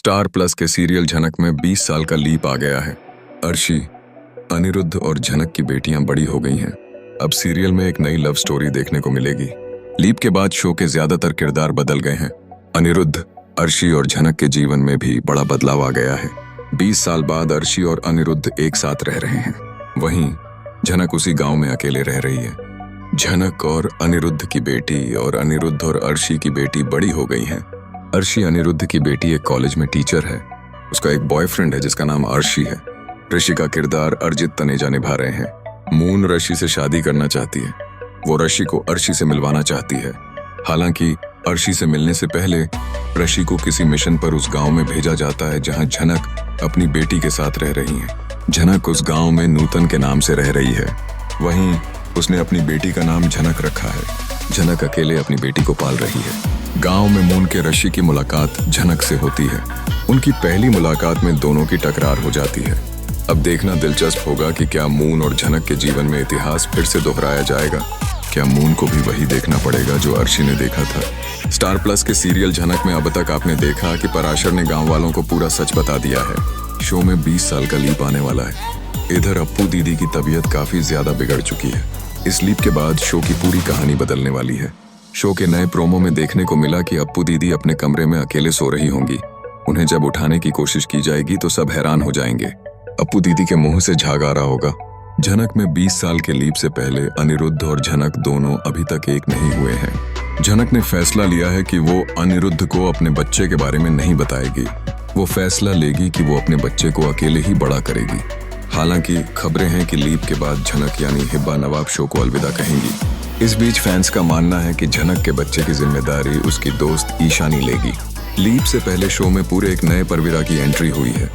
Star plus के serial झनक में 20 साल का लीप आ गया है। अर्शी, अनिरुद्ध और झनक की बेटियां बड़ी हो गई हैं। अब सीरियल में एक नई लव स्टोरी देखने को मिलेगी। लीप के बाद शो के ज्यादातर किरदार बदल गए हैं। अनिरुद्ध, अर्शी और झनक के जीवन में भी बड़ा बदलाव आ गया है। 20 साल बाद अर्शी और अनिरुद्ध एक साथ रह रहे हैं। वहीं झनक उसी गांव में अकेले रह रही है। झनक और अनिरुद्ध की बेटी और अनिरुद्ध और अर्शी की बेटी बड़ी हो गई हैं। अर्शी अनिरुद्ध की बेटी एक कॉलेज में टीचर है। उसका एक बॉयफ्रेंड है जिसका नाम अर्शी है। ऋषि का किरदार अरिजीत तनेजा निभा रहे हैं। मून ऋषि से शादी करना चाहती है। वो ऋषि को अर्शी से मिलवाना चाहती है। हालांकि अर्शी से मिलने से पहले ऋषि को किसी मिशन पर उस गांव में भेजा जाता है जहां झनक अपनी बेटी के साथ रह रही है। झनक उस गांव में नूतन के नाम से रह रही है। वहीं उसने अपनी बेटी का नाम झनक रखा है। झनक अकेले अपनी बेटी को पाल रही है। गांव में मून के ऋषि की मुलाकात झनक से होती है। उनकी पहली मुलाकात में दोनों की टकरार हो जाती है। अब देखना दिलचस्प होगा कि क्या मून और झनक के जीवन में इतिहास फिर से दोहराया जाएगा। क्या मून को भी वही देखना पड़ेगा जो अर्शी ने देखा था। स्टार प्लस के सीरियल झनक में अब तक आपने देखा कि पराशर ने गांव वालों को पूरा सच बता दिया है। शो में 20 साल का लीप आने वाला है। इधर अप्पू दीदी की तबीयत काफी ज्यादा बिगड़ चुकी है। इस लीप के बाद शो की पूरी कहानी बदलने वाली है। शो के नए प्रोमो में देखने को मिला कि अप्पू दीदी अपने कमरे में अकेले सो रही होंगी। उन्हें जब उठाने की कोशिश की जाएगी तो सब हैरान हो जाएंगे। अप्पू दीदी के मुंह से झाग आ रहा होगा। झनक में 20 साल के लीप से पहले अनिरुद्ध और झनक दोनों अभी तक एक नहीं हुए हैं। झनक ने फैसला लिया है कि वो अनिरुद्ध को अपने बच्चे के बारे में नहीं बताएगी। वो फैसला लेगी कि वो अपने बच्चे को अकेले ही बड़ा करेगी। हालांकि खबरें हैं कि लीप के बाद झनक यानी हिब्बा नवाब शो को अलविदा कहेंगी। इस बीच फैंस का मानना है कि झनक के बच्चे की जिम्मेदारी उसकी दोस्त ईशानी लेगी। लीप से पहले शो में पूरे एक नए परविरा की एंट्री हुई है।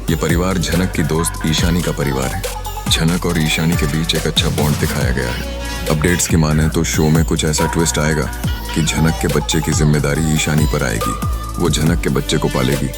ये परिवार झनक की दोस्त ईशानी का परिवार है। झनक और ईशानी के बीच एक अच्छा बॉन्ड दिखाया गया है। अपडेट्स की माने तो शो में कुछ ऐसा ट्विस्ट आएगा कि झनक के बच्चे की जिम्मेदारी ईशानी पर आएगी। वो झनक के बच्चे को पालेगी।